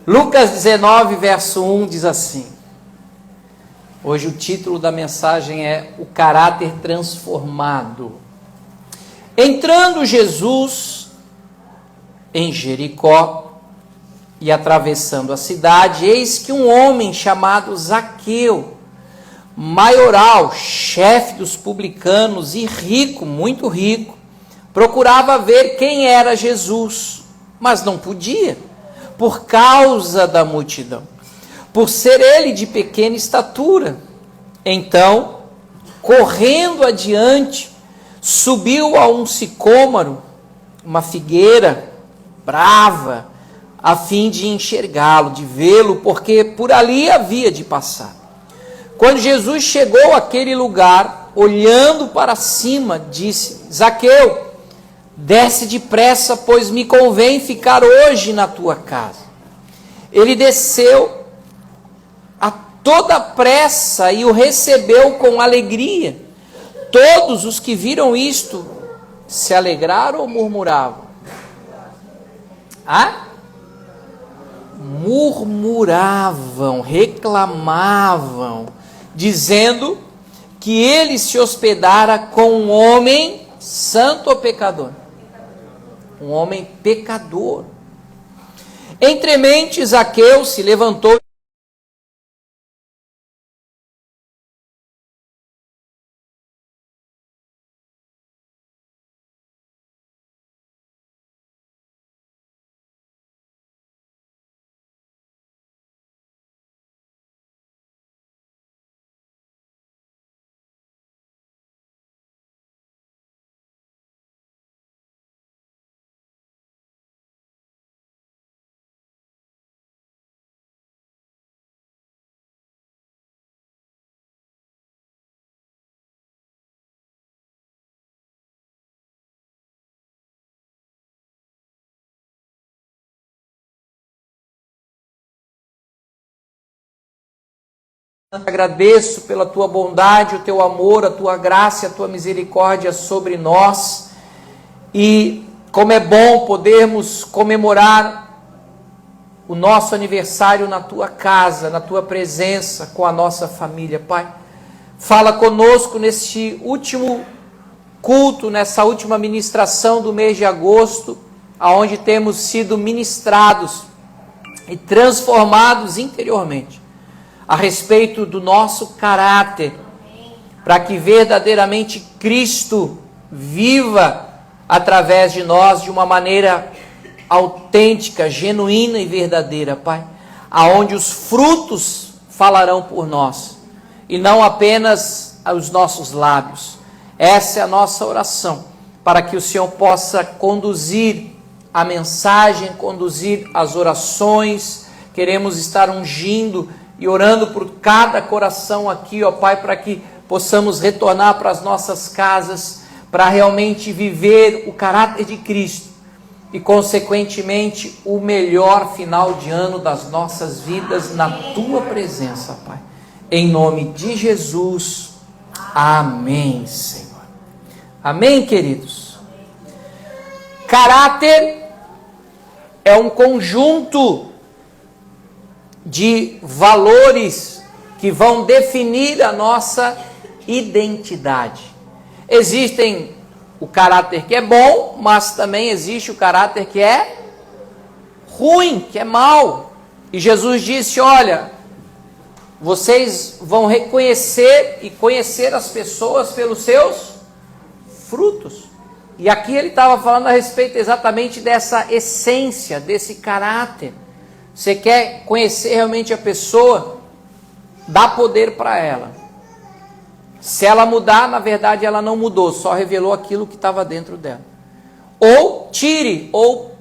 Lucas 19, verso 1 diz assim. Hoje o título da mensagem é O Caráter Transformado. Entrando Jesus em Jericó e atravessando a cidade, eis que um homem chamado Zaqueu, maioral, chefe dos publicanos e rico, muito rico, procurava ver quem era Jesus, mas não podia, por causa da multidão, por ser ele de pequena estatura. Então, correndo adiante, subiu a um sicômoro, uma figueira brava, a fim de enxergá-lo, de vê-lo, porque por ali havia de passar. Quando Jesus chegou àquele lugar, olhando para cima, disse: Zaqueu, desce depressa, pois me convém ficar hoje na tua casa. Ele desceu a toda pressa e o recebeu com alegria. Todos os que viram isto se alegraram ou murmuravam? Murmuravam, reclamavam, dizendo que ele se hospedara com um homem santo ou pecador? Um homem pecador. Entremente, Zaqueu se levantou Agradeço pela tua bondade, o teu amor, a tua graça, a tua misericórdia sobre nós. E como é bom podermos comemorar o nosso aniversário na tua casa, na tua presença, com a nossa família, Pai. Fala conosco neste último culto, nessa última ministração do mês de agosto, aonde temos sido ministrados e transformados interiormente a respeito do nosso caráter, para que verdadeiramente Cristo viva através de nós de uma maneira autêntica, genuína e verdadeira, Pai, aonde os frutos falarão por nós e não apenas os nossos lábios. Essa é a nossa oração, para que o Senhor possa conduzir a mensagem, conduzir as orações. Queremos estar ungindo e orando por cada coração aqui, ó Pai, para que possamos retornar para as nossas casas, para realmente viver o caráter de Cristo e, consequentemente, o melhor final de ano das nossas vidas na Tua presença, Pai. Em nome de Jesus, amém, Senhor. Amém, queridos? Caráter é um conjunto de valores que vão definir a nossa identidade. Existem o caráter que é bom, mas também existe o caráter que é ruim, que é mau. E Jesus disse: olha, vocês vão reconhecer e conhecer as pessoas pelos seus frutos. E aqui ele estava falando a respeito exatamente dessa essência, desse caráter. Você quer conhecer realmente a pessoa? Dá poder para ela. Se ela mudar, na verdade ela não mudou, só revelou aquilo que estava dentro dela. Ou tire, ou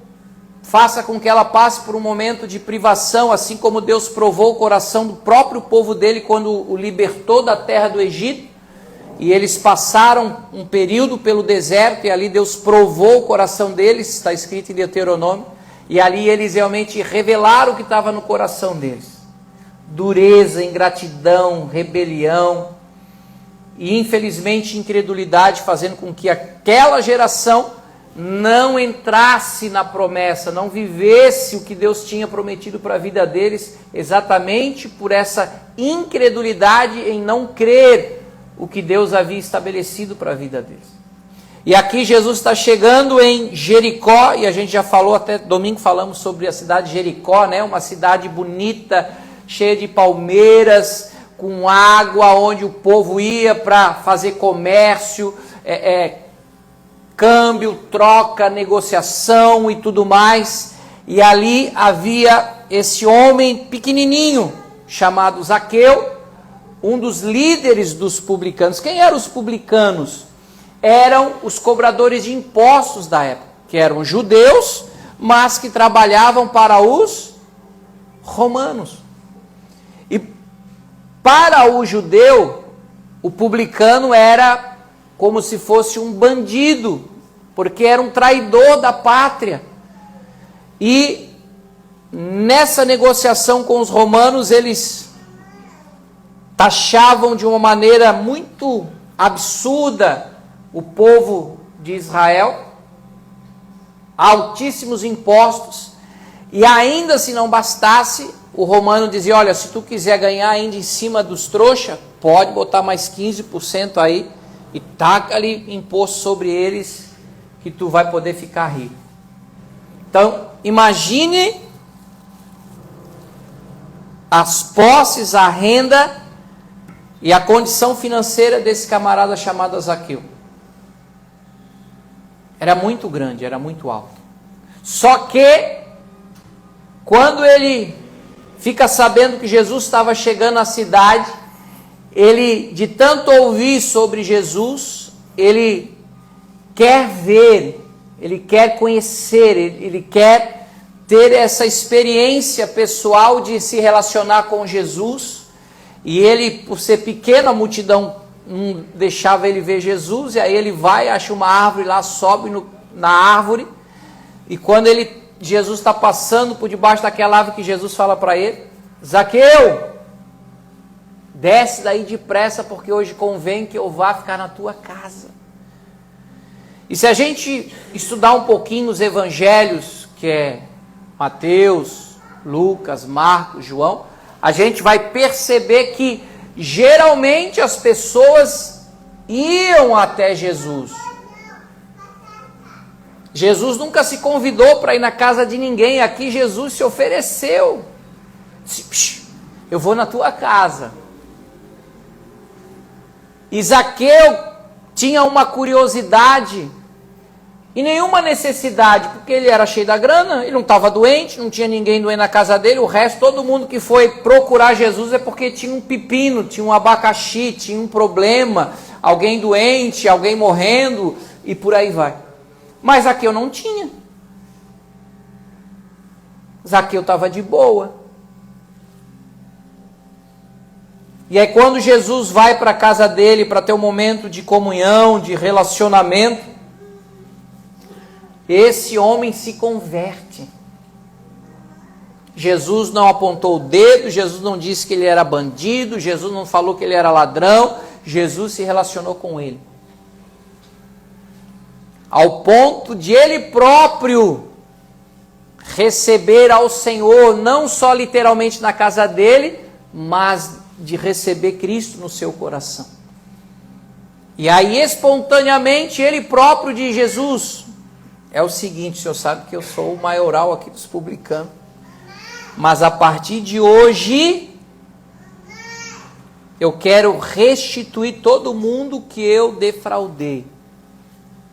faça com que ela passe por um momento de privação, assim como Deus provou o coração do próprio povo dele quando o libertou da terra do Egito. E eles passaram um período pelo deserto e ali Deus provou o coração deles, está escrito em Deuteronômio. E ali eles realmente revelaram o que estava no coração deles. Dureza, ingratidão, rebelião e infelizmente incredulidade, fazendo com que aquela geração não entrasse na promessa, não vivesse o que Deus tinha prometido para a vida deles, exatamente por essa incredulidade em não crer o que Deus havia estabelecido para a vida deles. E aqui Jesus está chegando em Jericó, e a gente já falou, até domingo falamos sobre a cidade de Jericó, né? Uma cidade bonita, cheia de palmeiras, com água, onde o povo ia para fazer comércio, câmbio, troca, negociação e tudo mais. E ali havia esse homem pequenininho, chamado Zaqueu, um dos líderes dos publicanos. Quem eram os publicanos? Eram os cobradores de impostos da época, que eram judeus, mas que trabalhavam para os romanos. E para o judeu, o publicano era como se fosse um bandido, porque era um traidor da pátria. E nessa negociação com os romanos, eles taxavam de uma maneira muito absurda o povo de Israel, altíssimos impostos, e ainda se não bastasse, o romano dizia, olha, se tu quiser ganhar ainda em cima dos trouxas, pode botar mais 15% aí, e taca ali imposto sobre eles, que tu vai poder ficar rico. Então, imagine as posses, a renda e a condição financeira desse camarada chamado Zaqueu. Era muito grande, era muito alto. Só que, quando ele fica sabendo que Jesus estava chegando à cidade, ele, de tanto ouvir sobre Jesus, ele quer ver, ele quer conhecer, ele quer ter essa experiência pessoal de se relacionar com Jesus. E ele, por ser pequeno, a multidão não deixava ele ver Jesus, e aí ele vai, acha uma árvore lá, sobe na árvore, e quando Jesus está passando por debaixo daquela árvore, que Jesus fala para ele, Zaqueu, desce daí depressa, porque hoje convém que eu vá ficar na tua casa. E se a gente estudar um pouquinho os evangelhos, que é Mateus, Lucas, Marcos, João, a gente vai perceber que geralmente as pessoas iam até Jesus. Jesus nunca se convidou para ir na casa de ninguém. Aqui Jesus se ofereceu. Eu vou na tua casa. E Zaqueu tinha uma curiosidade e nenhuma necessidade, porque ele era cheio da grana, ele não estava doente, não tinha ninguém doente na casa dele. O resto, todo mundo que foi procurar Jesus é porque tinha um pepino, tinha um abacaxi, tinha um problema, alguém doente, alguém morrendo e por aí vai. Mas Zaqueu não tinha. Zaqueu estava de boa. E aí quando Jesus vai para a casa dele para ter um momento de comunhão, de relacionamento, esse homem se converte. Jesus não apontou o dedo, Jesus não disse que ele era bandido, Jesus não falou que ele era ladrão, Jesus se relacionou com ele. Ao ponto de ele próprio receber ao Senhor, não só literalmente na casa dele, mas de receber Cristo no seu coração. E aí espontaneamente ele próprio diz, Jesus, é o seguinte, o senhor sabe que eu sou o maioral aqui dos publicanos, mas a partir de hoje eu quero restituir todo mundo que eu defraudei.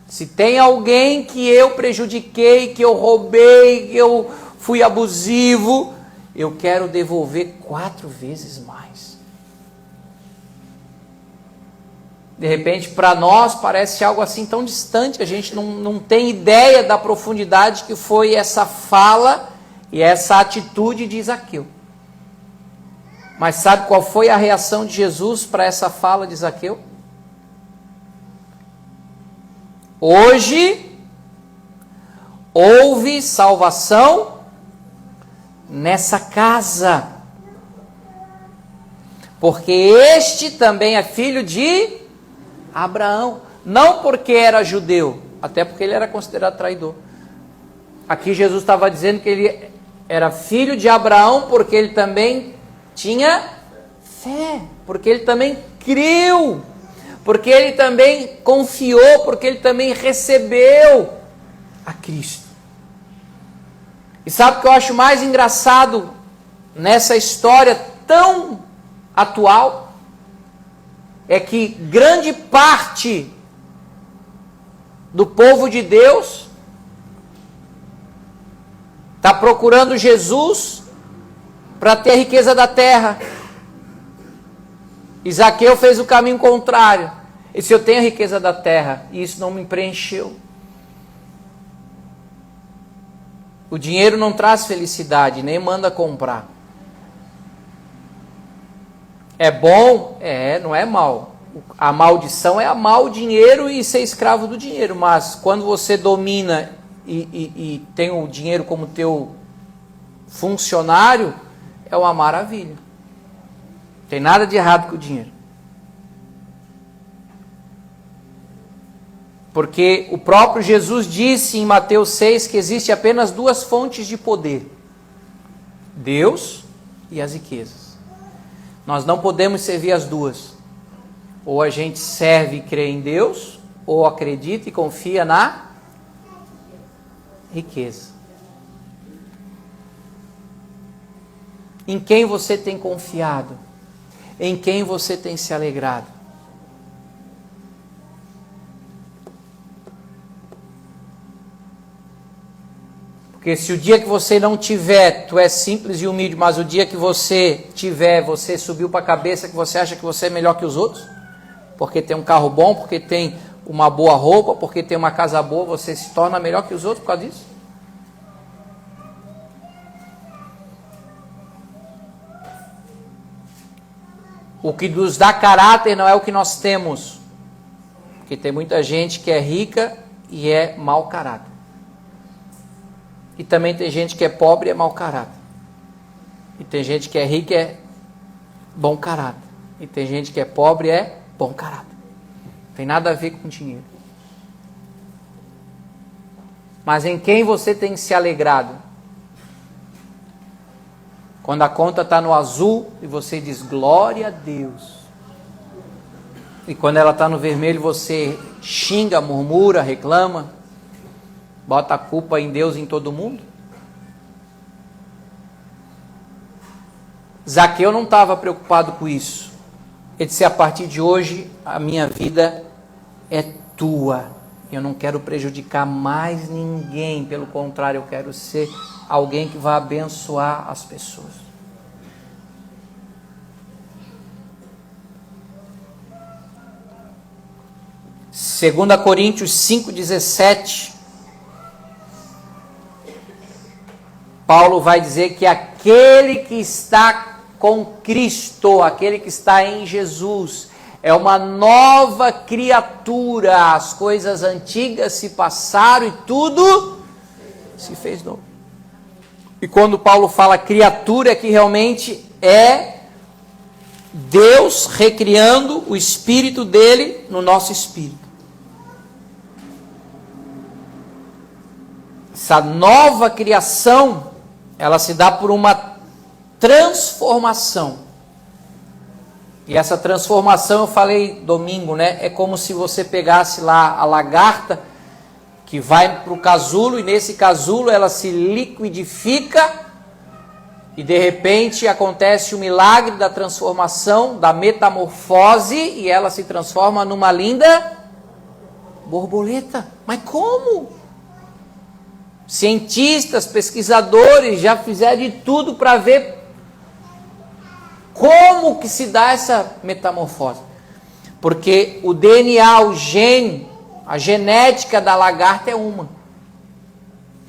Se tem alguém que eu prejudiquei, que eu roubei, que eu fui abusivo, eu quero devolver 4 vezes mais. De repente, para nós, parece algo assim tão distante, a gente não tem ideia da profundidade que foi essa fala e essa atitude de Zaqueu. Mas sabe qual foi a reação de Jesus para essa fala de Zaqueu? Hoje, houve salvação nessa casa, porque este também é filho de Abraão, não porque era judeu, até porque ele era considerado traidor. Aqui Jesus estava dizendo que ele era filho de Abraão porque ele também tinha fé, porque ele também creu, porque ele também confiou, porque ele também recebeu a Cristo. E sabe o que eu acho mais engraçado nessa história tão atual? É que grande parte do povo de Deus está procurando Jesus para ter a riqueza da terra. E Zaqueu fez o caminho contrário. E se eu tenho a riqueza da terra e isso não me preencheu? O dinheiro não traz felicidade, nem manda comprar. É bom? Não é mal. A maldição é amar o dinheiro e ser escravo do dinheiro. Mas quando você domina e tem o dinheiro como teu funcionário, é uma maravilha. Não tem nada de errado com o dinheiro. Porque o próprio Jesus disse em Mateus 6 que existe apenas duas fontes de poder: Deus e as riquezas. Nós não podemos servir as duas. Ou a gente serve e crê em Deus, ou acredita e confia na riqueza. Em quem você tem confiado? Em quem você tem se alegrado? Porque se o dia que você não tiver, tu é simples e humilde, mas o dia que você tiver, você subiu para a cabeça que você acha que você é melhor que os outros, porque tem um carro bom, porque tem uma boa roupa, porque tem uma casa boa, você se torna melhor que os outros por causa disso? O que nos dá caráter não é o que nós temos, porque tem muita gente que é rica e é mau caráter. E também tem gente que é pobre e é mau caráter. E tem gente que é rica e é bom caráter. E tem gente que é pobre e é bom caráter. Não tem nada a ver com dinheiro. Mas em quem você tem se alegrado? Quando a conta está no azul e você diz glória a Deus. E quando ela está no vermelho você xinga, murmura, reclama. Bota a culpa em Deus e em todo mundo? Zaqueu não estava preocupado com isso. Ele disse: a partir de hoje a minha vida é tua. Eu não quero prejudicar mais ninguém. Pelo contrário, eu quero ser alguém que vai abençoar as pessoas. Segunda Coríntios 5,17. Paulo vai dizer que aquele que está com Cristo, aquele que está em Jesus, é uma nova criatura. As coisas antigas se passaram e tudo se fez novo. E quando Paulo fala criatura, é que realmente é Deus recriando o espírito dele no nosso espírito. Essa nova criação, ela se dá por uma transformação. E essa transformação, eu falei domingo, né? É como se você pegasse lá a lagarta que vai para o casulo, e nesse casulo ela se liquidifica, e de repente acontece o milagre da transformação, da metamorfose, e ela se transforma numa linda borboleta. Mas como? Cientistas, pesquisadores já fizeram de tudo para ver como que se dá essa metamorfose. Porque o DNA, o gene, a genética da lagarta é uma.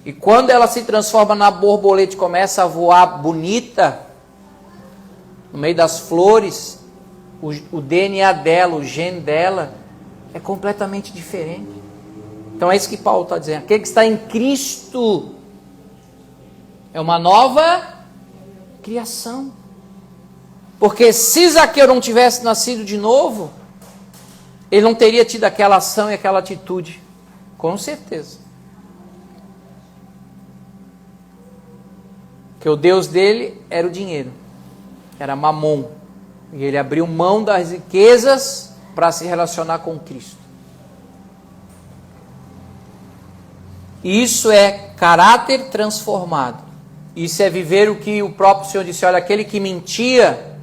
E quando ela se transforma na borboleta e começa a voar bonita, no meio das flores, o DNA dela, o gene dela, é completamente diferente. Então é isso que Paulo está dizendo. Aquele que está em Cristo é uma nova criação. Porque se Zaqueu não tivesse nascido de novo, ele não teria tido aquela ação e aquela atitude Com certeza. Porque o Deus dele era o dinheiro, era Mamon. E ele abriu mão das riquezas para se relacionar com Cristo. Isso é caráter transformado. Isso é viver o que o próprio Senhor disse: olha, aquele que mentia,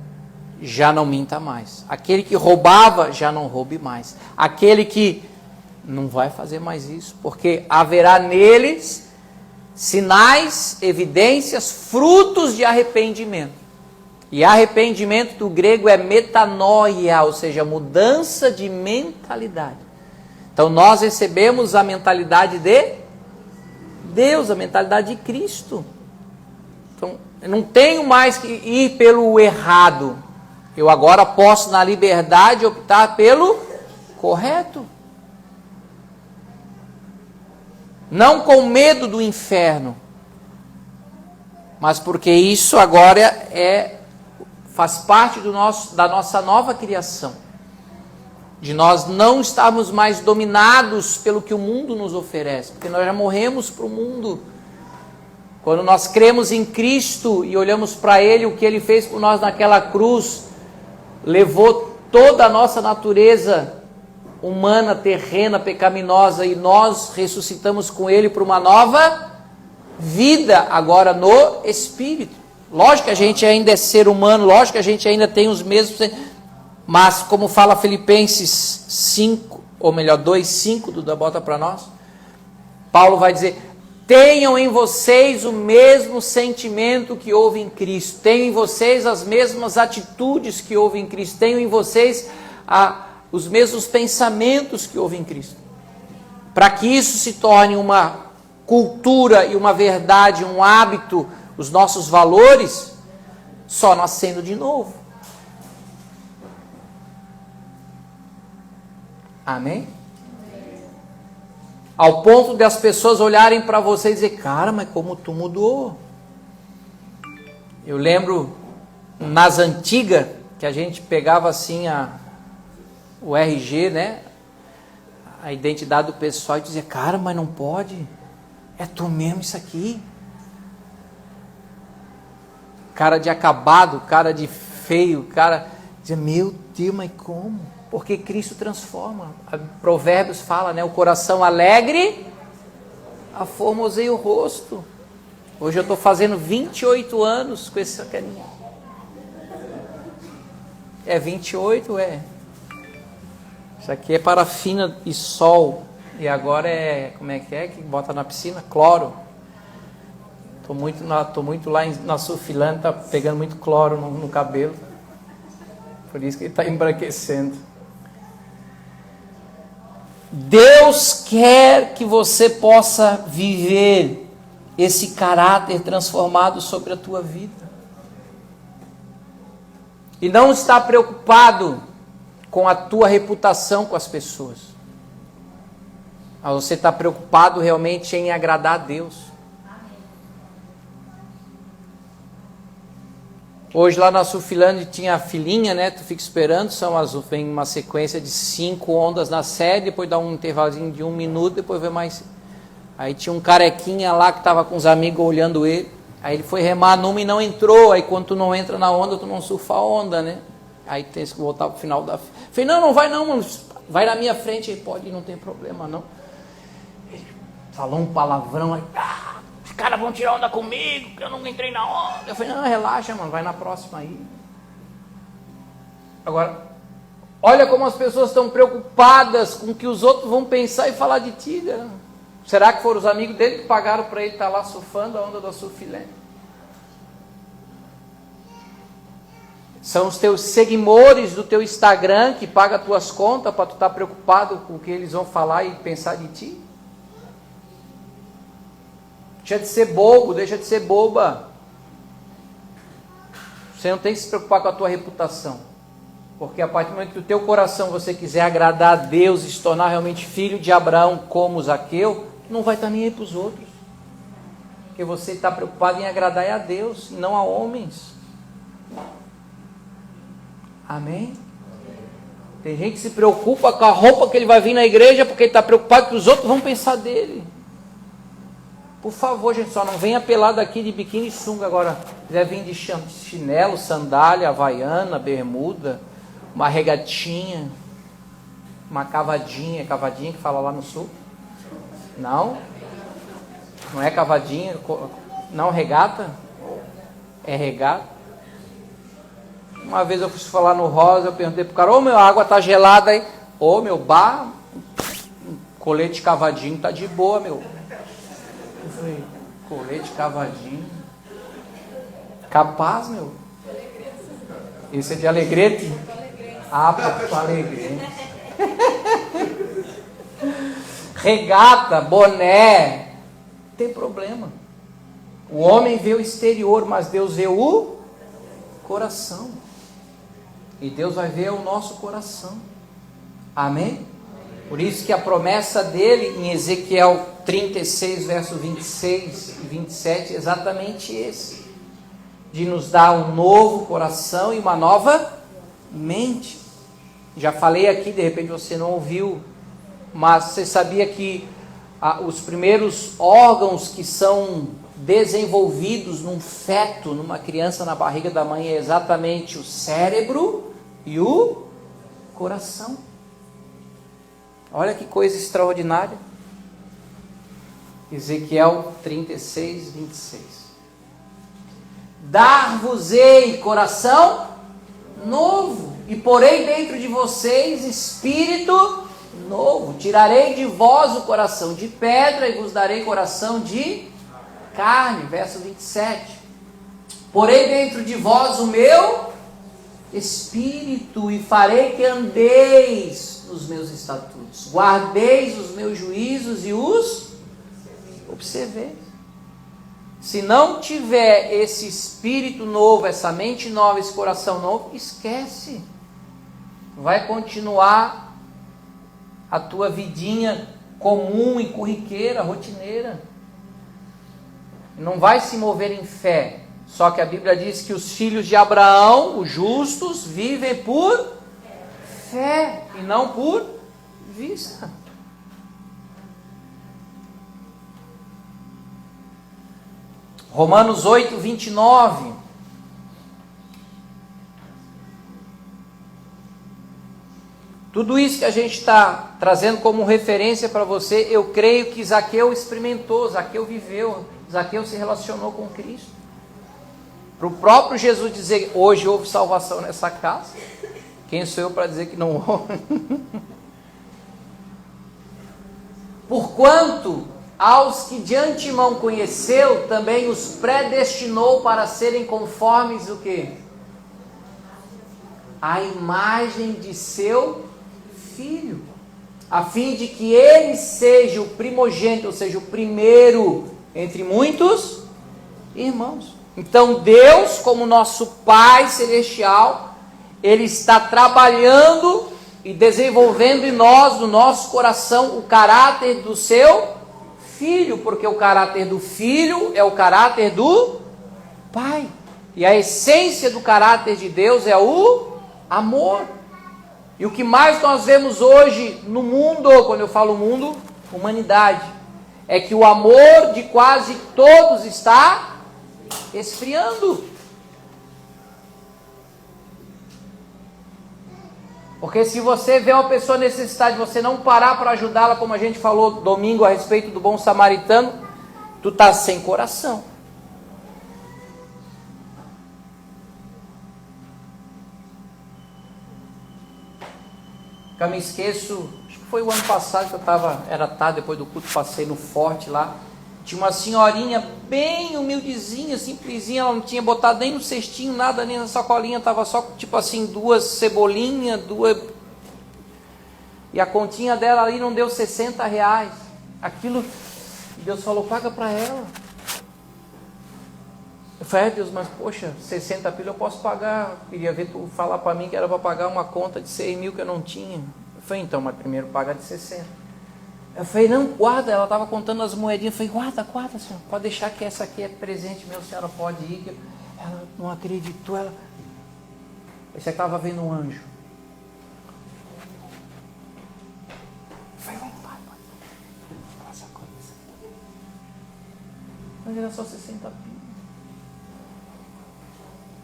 já não minta mais. Aquele que roubava, já não roube mais. Aquele que não vai fazer mais isso, porque haverá neles sinais, evidências, frutos de arrependimento. E arrependimento do grego é metanoia, ou seja, mudança de mentalidade. Então nós recebemos a mentalidade de Deus, a mentalidade de Cristo. Então eu não tenho mais que ir pelo errado. Eu agora posso, na liberdade, optar pelo correto. Não com medo do inferno, mas porque isso agora faz parte da nossa nova criação. De nós não estarmos mais dominados pelo que o mundo nos oferece, porque nós já morremos para o mundo. Quando nós cremos em Cristo e olhamos para Ele, o que Ele fez por nós naquela cruz, levou toda a nossa natureza humana, terrena, pecaminosa, e nós ressuscitamos com Ele para uma nova vida, agora no Espírito. Lógico que a gente ainda é ser humano, lógico que a gente ainda tem os mesmos, mas como fala Filipenses 5, ou melhor, 2:5, bota para nós, Paulo vai dizer: tenham em vocês o mesmo sentimento que houve em Cristo, tenham em vocês as mesmas atitudes que houve em Cristo, tenham em vocês os mesmos pensamentos que houve em Cristo. Para que isso se torne uma cultura e uma verdade, um hábito, os nossos valores, só nascendo de novo. Amém? Ao ponto de as pessoas olharem para você e dizer: cara, mas como tu mudou. Eu lembro nas antigas que a gente pegava assim o RG, né? A identidade do pessoal, e dizia: cara, mas não pode. É tu mesmo isso aqui. Cara de acabado, cara de feio, cara dizia: meu Deus, mas como? Porque Cristo transforma. Provérbios fala, né? O coração alegre aformoseia o rosto. Hoje eu estou fazendo 28 anos com essa carinha. É 28, é. Isso aqui é parafina e sol. E agora como é que bota na piscina? Cloro. Tô muito lá na Sulfilândia, tá pegando muito cloro no cabelo. Por isso que ele está embranquecendo. Deus quer que você possa viver esse caráter transformado sobre a tua vida. E não estar preocupado com a tua reputação com as pessoas. Mas você está preocupado realmente em agradar a Deus. Hoje lá na Sulfilândia tinha a filinha, né? Tu fica esperando, vem uma sequência de 5 ondas na série, depois dá um intervalozinho de 1 minuto, depois vem mais. Aí tinha um carequinha lá que estava com os amigos olhando ele. Aí ele foi remar numa e não entrou. Aí quando tu não entra na onda, tu não surfa a onda, né? Aí tem que voltar pro final da... Falei: não vai não, mano. Vai na minha frente. Aí pode, não tem problema não. Ele falou um palavrão aí. Os caras vão tirar onda comigo, que eu não entrei na onda. Eu falei: não, relaxa, mano, vai na próxima aí. Agora, olha como as pessoas estão preocupadas com o que os outros vão pensar e falar de ti, né? Será que foram os amigos dele que pagaram para ele estar lá surfando a onda da Sulfilândia? São os teus seguidores do teu Instagram que pagam as tuas contas para tu estar preocupado com o que eles vão falar e pensar de ti? Deixa de ser bobo, deixa de ser boba. Você não tem que se preocupar com a tua reputação. Porque a partir do momento que o teu coração você quiser agradar a Deus e se tornar realmente filho de Abraão como Zaqueu, não vai estar nem aí para os outros. Porque você está preocupado em agradar a Deus e não a homens. Amém? Tem gente que se preocupa com a roupa que ele vai vir na igreja porque ele está preocupado que os outros vão pensar dele. Por favor, gente, só não venha pelado aqui de biquíni e sunga. Agora, quiser vir de chinelo, sandália, havaiana, bermuda, uma regatinha, uma cavadinha que fala lá no sul. Não? Não é cavadinha? Não, regata? É regata? Uma vez eu fui falar no Rosa, eu perguntei pro cara, meu, a água tá gelada aí. Meu, colete cavadinho tá de boa, meu. Eu falei, colete cavadinho? Capaz, meu? Esse é de Alegrete? Pô, Alegrete. Regata, boné, não tem problema. O homem vê o exterior, mas Deus vê o coração. E Deus vai ver o nosso coração. Amém? Por isso que a promessa dele em Ezequiel 36, verso 26 e 27 é exatamente esse. De nos dar um novo coração e uma nova mente. Já falei aqui, de repente você não ouviu, mas você sabia que os primeiros órgãos que são desenvolvidos num feto, numa criança na barriga da mãe, é exatamente o cérebro e o coração. Olha que coisa extraordinária. Ezequiel 36, 26. Dar-vos-ei coração novo, e porei dentro de vocês espírito novo. Tirarei de vós o coração de pedra e vos darei coração de carne. Verso 27. Porei dentro de vós o meu espírito e farei que andeis nos meus estatutos, guardeis os meus juízos e os observeis. Se não tiver esse espírito novo, essa mente nova, esse coração novo, esquece. Vai continuar a tua vidinha comum e corriqueira, rotineira. Não vai se mover em fé. Só que a Bíblia diz que os filhos de Abraão, os justos, vivem por fé e não por vista. Romanos 8, 29. Tudo isso que a gente está trazendo como referência para você, eu creio que Zaqueu experimentou, Zaqueu viveu, Zaqueu se relacionou com Cristo. Para o próprio Jesus dizer, hoje houve salvação nessa casa, quem sou eu para dizer que não houve? Porquanto aos que de antemão conheceu, também os predestinou para serem conformes o quê? A imagem de seu Filho, a fim de que ele seja o primogênito, ou seja, o primeiro entre muitos irmãos. Então Deus, como nosso Pai Celestial, Ele está trabalhando e desenvolvendo em nós, no nosso coração, o caráter do seu Filho, porque o caráter do Filho é o caráter do Pai. E a essência do caráter de Deus é o amor. E o que mais nós vemos hoje no mundo, quando eu falo mundo, humanidade, é que o amor de quase todos está esfriando. Porque se você vê uma pessoa necessitada e você não parar para ajudá-la, como a gente falou domingo a respeito do bom samaritano, tu está sem coração. Nunca me esqueço, acho que foi o ano passado que eu estava, era tarde, depois do culto, passei no Forte lá. Tinha uma senhorinha bem humildezinha, simplesinha, ela não tinha botado nem no cestinho, nada, nem na sacolinha, estava só tipo assim, 2 cebolinhas, 2... E a continha dela ali não deu R$60. Aquilo, Deus falou, paga para ela. Eu falei, Deus, mas poxa, 60 pila eu posso pagar. Queria ver tu falar para mim que era para pagar uma conta de 6 mil que eu não tinha. Eu falei, então, mas primeiro paga de 60. Eu falei, não, guarda. Ela estava contando as moedinhas. Eu falei, guarda, senhora. Pode deixar que essa aqui é presente meu, a senhora pode ir. Ela não acreditou. Ela... Você estava vendo um anjo. Mas era só 60 pila.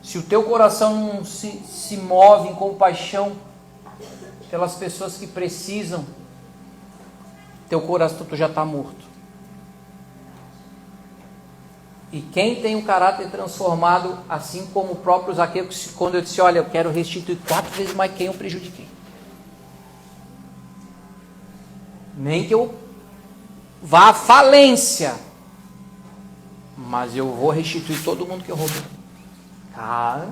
Se o teu coração não se move em compaixão pelas pessoas que precisam, teu coração já está morto. E quem tem um caráter transformado, assim como o próprio Zaqueu, quando eu disse, olha, eu quero restituir 4 vezes mais quem eu prejudiquei. Nem que eu vá à falência, mas eu vou restituir todo mundo que eu roubei. Cara,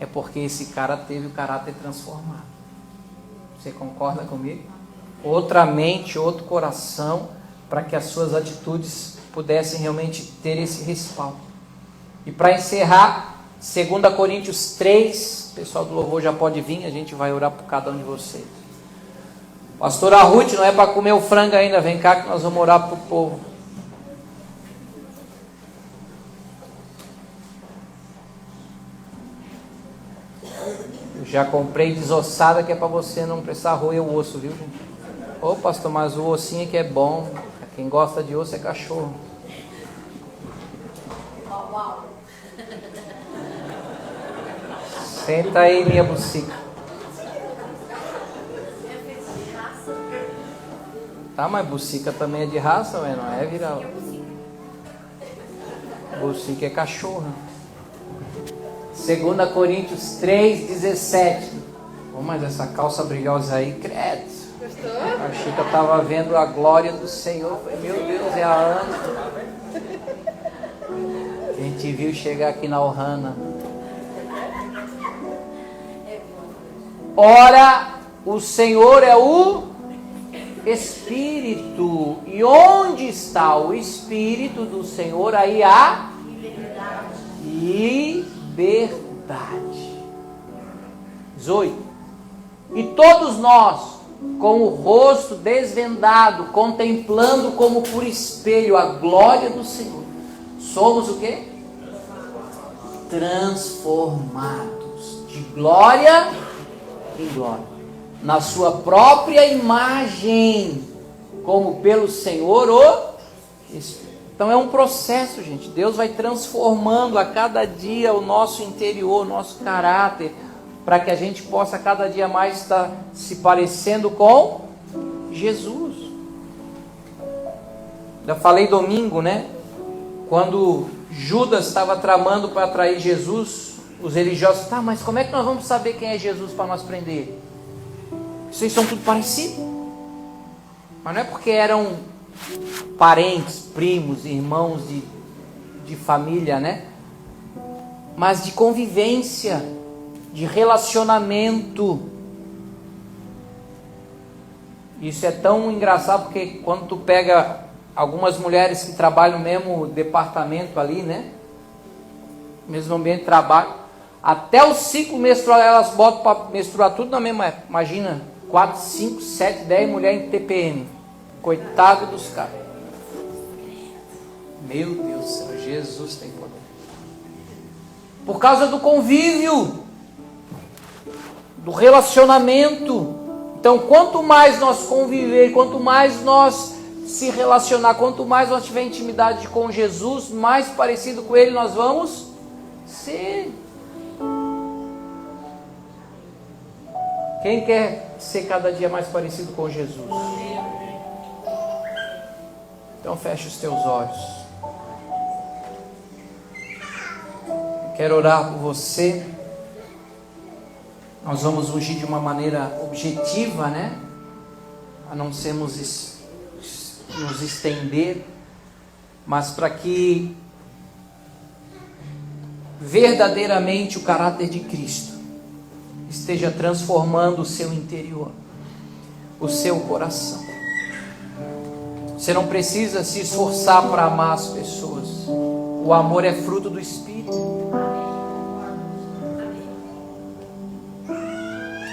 é porque esse cara teve o caráter transformado. Você concorda comigo? Outra mente, outro coração, para que as suas atitudes pudessem realmente ter esse respaldo. E para encerrar, 2 Coríntios 3, o pessoal do louvor já pode vir, a gente vai orar por cada um de vocês. Pastora Ruth, não é para comer o frango ainda, vem cá que nós vamos orar para o povo. Eu já comprei desossada que é para você não precisar roer o osso, viu, gente? Ô pastor, mas o ossinho que é bom, quem gosta de osso é cachorro. Senta aí, minha bucica. Tá, mas bucica também é de raça, ué, não é viral. Bucica é cachorro. 2 Coríntios 3:17. Oh, mas essa calça brilhosa aí, credo. Gostou? A Chica estava vendo a glória do Senhor. Falei, meu Deus, é a Ana. A gente viu chegar aqui na Ohana. Ora, o Senhor é o Espírito. E onde está o Espírito do Senhor? Aí há liberdade. 18. E todos nós, com o rosto desvendado, contemplando como por espelho a glória do Senhor, somos o quê? Transformados de glória em glória, na sua própria imagem, como pelo Senhor o Espírito. Então é um processo, gente. Deus vai transformando a cada dia o nosso interior, o nosso caráter, para que a gente possa cada dia mais estar se parecendo com Jesus. Já falei domingo, né? Quando Judas estava tramando para atrair Jesus, os religiosos, tá, mas como é que nós vamos saber quem é Jesus para nós prender? Vocês são tudo parecidos. Mas não é porque eram parentes, primos, irmãos de família, né? Mas de convivência, de relacionamento. Isso é tão engraçado porque quando tu pega algumas mulheres que trabalham no mesmo departamento ali, né? Mesmo ambiente de trabalho, até o ciclo menstrual elas botam para menstruar tudo na mesma época. Imagina, 4, 5, 7, 10 mulheres em TPM. Coitado dos caras. Meu Deus do céu, Jesus tem poder. Por causa do convívio, do relacionamento. Então, quanto mais nós conviver, quanto mais nós se relacionar, quanto mais nós tiver intimidade com Jesus, mais parecido com Ele nós vamos ser. Quem quer ser cada dia mais parecido com Jesus? Então feche os teus olhos. Quero orar por você. Nós vamos ungir de uma maneira objetiva, né? A não sermos nos estender, mas para que verdadeiramente o caráter de Cristo esteja transformando o seu interior, o seu coração. Você não precisa se esforçar para amar as pessoas. O amor é fruto do Espírito.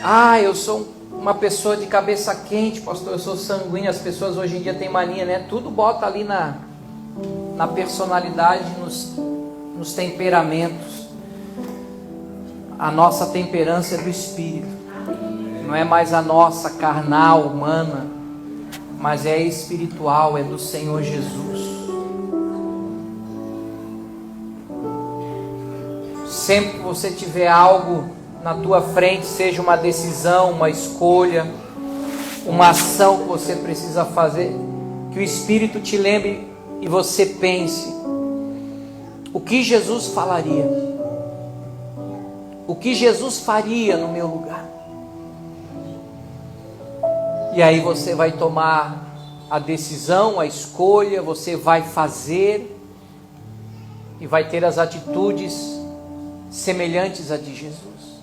Ah, eu sou uma pessoa de cabeça quente, pastor, eu sou sanguíneo. As pessoas hoje em dia têm mania, né? Tudo bota ali na personalidade, nos temperamentos. A nossa temperança é do Espírito. Não é mais a nossa carnal, humana, mas é espiritual, é do Senhor Jesus. Sempre que você tiver algo na tua frente, seja uma decisão, uma escolha, uma ação que você precisa fazer, que o Espírito te lembre e você pense: o que Jesus falaria? O que Jesus faria no meu lugar? E aí você vai tomar a decisão, a escolha, você vai fazer e vai ter as atitudes semelhantes a de Jesus.